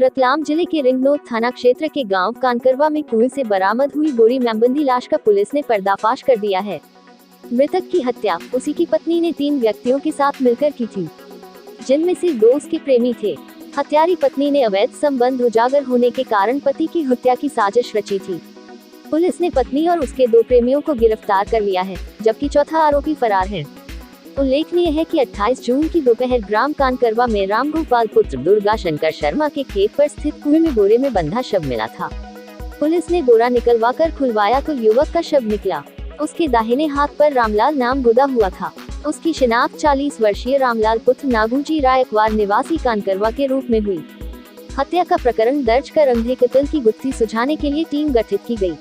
रतलाम जिले के रिंगनोद थाना क्षेत्र के गांव कानकरवा में कुएं से बरामद हुई बोरी मेंबंदी लाश का पुलिस ने पर्दाफाश कर दिया है। मृतक की हत्या उसी की पत्नी ने 3 व्यक्तियों के साथ मिलकर की थी, जिनमें से 2 उसके प्रेमी थे। हत्यारी पत्नी ने अवैध संबंध उजागर होने के कारण पति की हत्या की साजिश रची थी। पुलिस ने पत्नी और उसके 2 प्रेमियों को गिरफ्तार कर लिया है, जबकि चौथा आरोपी फरार है। उल्लेखनीय है कि 28 जून की दोपहर ग्राम कानकरवा में रामगोपाल पुत्र दुर्गा शंकर शर्मा के खेत पर स्थित कुएं में बोरे में बंधा शव मिला था। पुलिस ने बोरा निकलवाकर खुलवाया तो युवक का शव निकला। उसके दाहिने हाथ पर रामलाल नाम गुदा हुआ था। उसकी शिनाख्त 40 वर्षीय रामलाल पुत्र नागूजी रायकवार निवासी कानकरवा के रूप में हुई। हत्या का प्रकरण दर्ज कर अंधे कत्ल की गुत्थी सुझाने के लिए टीम गठित की गई।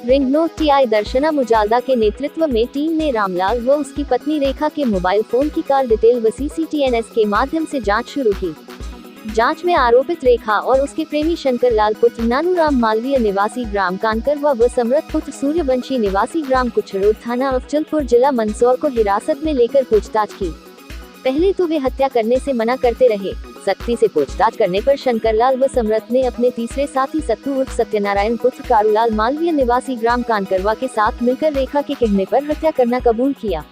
रिंगनोद टीआई दर्शना मुजालदा के नेतृत्व में टीम ने रामलाल व उसकी पत्नी रेखा के मोबाइल फोन की कॉल डिटेल व सीसीटीएनएस के माध्यम से जांच शुरू की। जांच में आरोपित रेखा और उसके प्रेमी शंकर लाल पुत्र नानूराम मालवीय निवासी ग्राम कानकरवा व समृत पुत्र सूर्यवंशी निवासी ग्राम कुछड़ोद थाना अफजलपुर जिला मंदसौर को हिरासत में लेकर पूछताछ की। पहले तो वे हत्या करने से मना करते रहे। सख्ती से पूछताछ करने पर शंकरलाल व समृत ने अपने तीसरे साथी सत्तू उर्फ सत्यनारायण पुत्र कारूलाल मालवीय निवासी ग्राम कानकरवा के साथ मिलकर रेखा के कहने पर हत्या करना कबूल किया।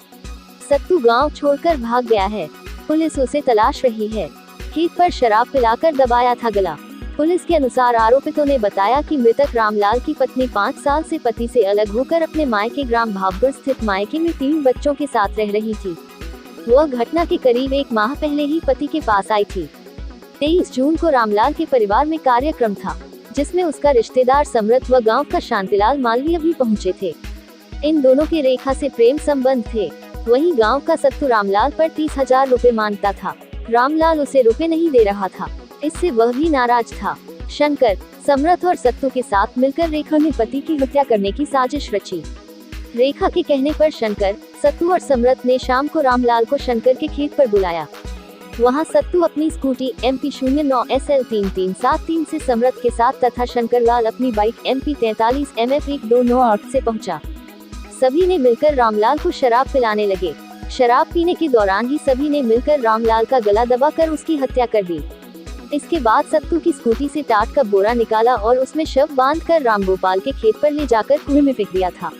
सत्तू गांव छोड़कर भाग गया है। पुलिस उसे तलाश रही है। खेत पर शराब पिलाकर दबाया था गला। पुलिस के अनुसार आरोपितों ने बताया कि मृतक रामलाल की पत्नी 5 साल से पति से अलग होकर अपने मायके ग्राम भावगढ़ स्थित मायके में 3 बच्चों के साथ रह रही थी। वह घटना के करीब 1 माह पहले ही पति के पास आई थी। 23 जून को रामलाल के परिवार में कार्यक्रम था, जिसमें उसका रिश्तेदार समृत व गांव का शांतिलाल मालवीय भी पहुंचे थे। इन दोनों के रेखा से प्रेम संबंध थे। वहीं गांव का सत्तू रामलाल पर 30,000 रुपए मांगता था। रामलाल उसे रुपए नहीं दे रहा था, इससे वह भी नाराज था। शंकर, समृत और सत्तू के साथ मिलकर रेखा ने पति की हत्या करने की साजिश रची। रेखा के कहने पर शंकर, सत्तू और समृत ने शाम को रामलाल को शंकर के खेत पर बुलाया। वहां सत्तू अपनी स्कूटी MP 09 SL 3373 से समृत के साथ तथा शंकरलाल अपनी बाइक MP 43 MF 1298 से पहुंचा। सभी ने मिलकर रामलाल को शराब पिलाने लगे। शराब पीने के दौरान ही सभी ने मिलकर रामलाल का गला दबाकर उसकी हत्या कर दी। इसके बाद सत्तू की स्कूटी से टाट का बोरा निकाला और उसमें शव बांधकर रामगोपाल के खेत पर ले जाकर कुएं में फेंक दिया था।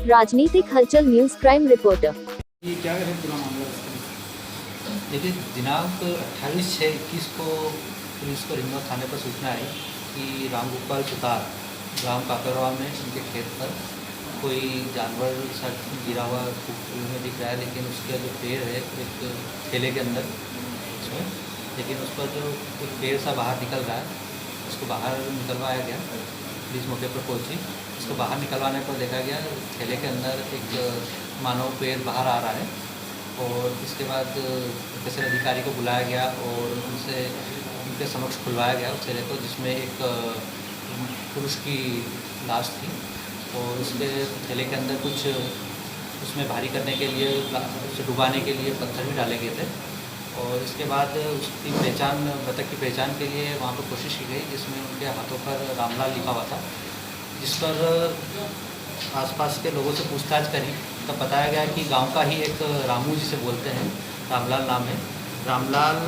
राजनीतिक हलचल न्यूज क्राइम रिपोर्टर। ये क्या है पूरा मामला? देखिए, दिनांक 28/6/21 को पुलिस को रिंगनोद थाने पर सूचना आई कि रामगोपाल सुतार ग्राम काकरवा में उनके खेत पर कोई जानवर शायद गिरा हुआ में दिख रहा है, लेकिन उसका जो पेड़ है एक ठेले के अंदर उसमें, लेकिन उस पर जो एक पेड़ सा बाहर निकल रहा है, उसको बाहर निकलवाया गया। पुलिस मौके पर पहुंची। उसको बाहर निकलवाने पर देखा गया ठेले के अंदर एक मानव पेड़ बाहर आ रहा है और इसके बाद तहसील अधिकारी को बुलाया गया और उनके समक्ष खुलवाया गया उस ठेले को, जिसमें एक पुरुष की लाश थी और उसके ठेले के अंदर कुछ उसमें भारी करने के लिए, उसे डुबाने के लिए पत्थर भी डाले गए थे। और इसके बाद उसकी पहचान, मृतक की पहचान के लिए वहाँ पर कोशिश की गई, जिसमें उनके हाथों पर रामलाल लिखा हुआ था। जिस पर आसपास के लोगों से पूछताछ करी तब बताया गया कि गांव का ही एक रामू जिसे बोलते हैं, रामलाल नाम है। रामलाल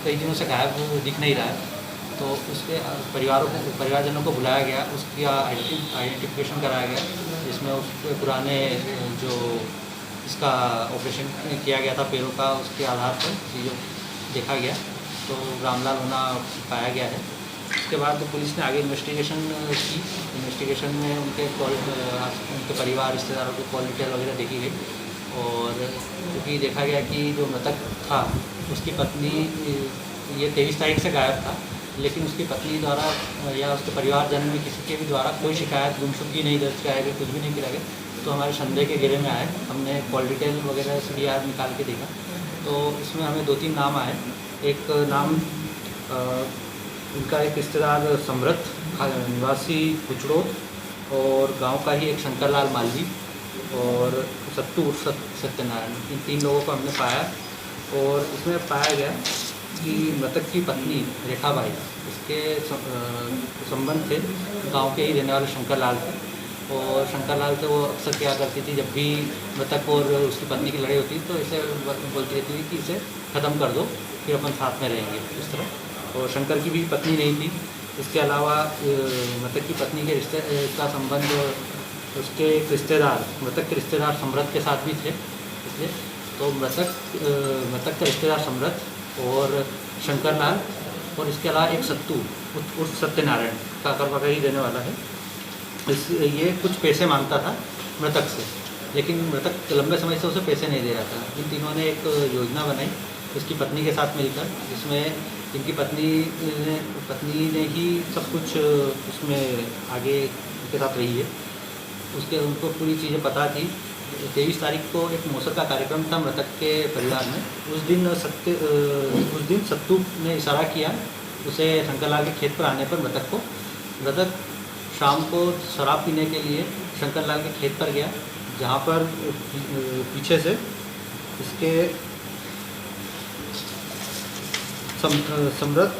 कई दिनों से गायब दिख नहीं रहा है, तो उसके परिवारजनों को बुलाया गया, उसकी आइडेंटिफिकेशन कराया गया, जिसमें उसके पुराने जो इसका ऑपरेशन किया गया था पैरों का, उसके आधार पर चीज़ों देखा गया तो रामलाल होना पाया गया है। उसके बाद पुलिस ने आगे इन्वेस्टिगेशन की। इन्वेस्टिगेशन में उनके परिवार, रिश्तेदारों की कॉल डिटेल वगैरह देखी गई और क्योंकि देखा गया कि जो मृतक था उसकी पत्नी ये 23 तारीख से गायब था, लेकिन उसकी पत्नी द्वारा या उसके परिवारजन में किसी के भी द्वारा कोई शिकायत, गुमशुदगी नहीं दर्ज कराया गया, कुछ भी नहीं किया गया। तो हमारे संदेह के घेरे में आए। हमने कॉल डिटेल वगैरह CDR निकाल के देखा तो इसमें हमें 2-3 नाम आए। एक नाम उनका एक रिश्तेदार समृत निवासी कुछड़ोद और गांव का ही एक शंकरलाल मालवी और सत्तू सत्यनारायण, इन 3 लोगों को हमने पाया। और इसमें पाया गया कि मृतक की पत्नी रेखाबाई, इसके संबंध थे गांव के ही रहने वाले शंकरलाल थे और शंकरलाल से वो अक्सर क्या करती थी, जब भी मृतक और उसकी पत्नी की लड़ाई होती तो इसे बोलती रहती थी कि इसे ख़त्म कर दो, फिर अपन साथ में रहेंगे। इस तरह और शंकर की भी पत्नी नहीं थी। इसके अलावा मृतक की पत्नी के रिश्ते का संबंध उसके एक रिश्तेदार, मृतक के रिश्तेदार समृत के साथ भी थे। इसलिए तो मृतक का रिश्तेदार समृत और शंकर लाल और इसके अलावा एक सत्तू उर्फ सत्यनारायण काकरवा का ही रहने वाला है। ये कुछ पैसे मांगता था मृतक से, लेकिन मृतक लंबे समय से उसे पैसे नहीं दे रहा था। इन तीनों ने एक योजना बनाई इसकी पत्नी के साथ मिलकर, जिसमें इनकी पत्नी ने ही सब कुछ उसमें आगे उनके साथ रही है। उनको पूरी चीज़ें पता थी। 23 तारीख को एक मौसर का कार्यक्रम था मृतक के परिवार में। उस दिन सत्तू ने इशारा किया उसे शंकरलाल के खेत पर आने पर मृतक शाम को शराब पीने के लिए शंकरलाल के खेत पर गया, जहाँ पर पीछे से इसके समृत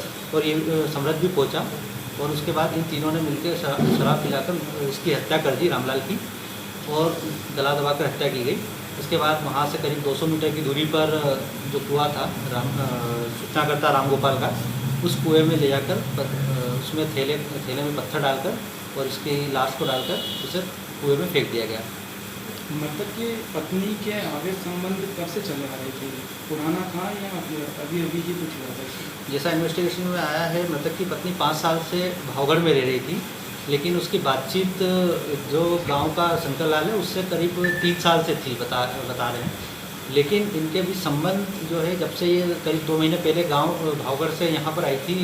भी पहुंचा और उसके बाद इन तीनों ने मिलकर शराब पिलाकर इसकी हत्या कर दी, रामलाल की, और गला दबाकर हत्या की गई। उसके बाद वहाँ से करीब 200 मीटर की दूरी पर जो कुआं था सूचनाकर्ता रामगोपाल का, उस कुएं में ले जाकर उसमें थैले में पत्थर डालकर और इसकी लाश को डालकर उसे कुएं में फेंक दिया गया। मृतक की पत्नी के आगे संबंध कब से चले आ रहे थे? पुराना था या अभी ही कुछ हुआ था? जैसा इन्वेस्टिगेशन में आया है, मृतक की पत्नी 5 साल से भावगढ़ में रह रही थी, लेकिन उसकी बातचीत जो गांव का शंकरलाल है उससे करीब 3 साल से थी, बता रहे हैं। लेकिन इनके भी संबंध जो है, जब से ये करीब 2 महीने पहले गांव भावगढ़ से यहाँ पर आई थी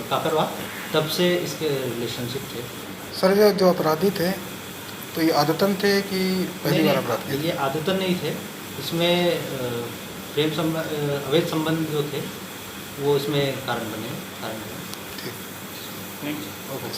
काकरवा, तब से इसके रिलेशनशिप थे। सर ये जो अपराधी थे तो ये आदतन थे कि पहली बार अपराध किए? ये आदतन नहीं थे, इसमें अवैध संबंध जो थे वो इसमें कारण बने। Thank you. ओके।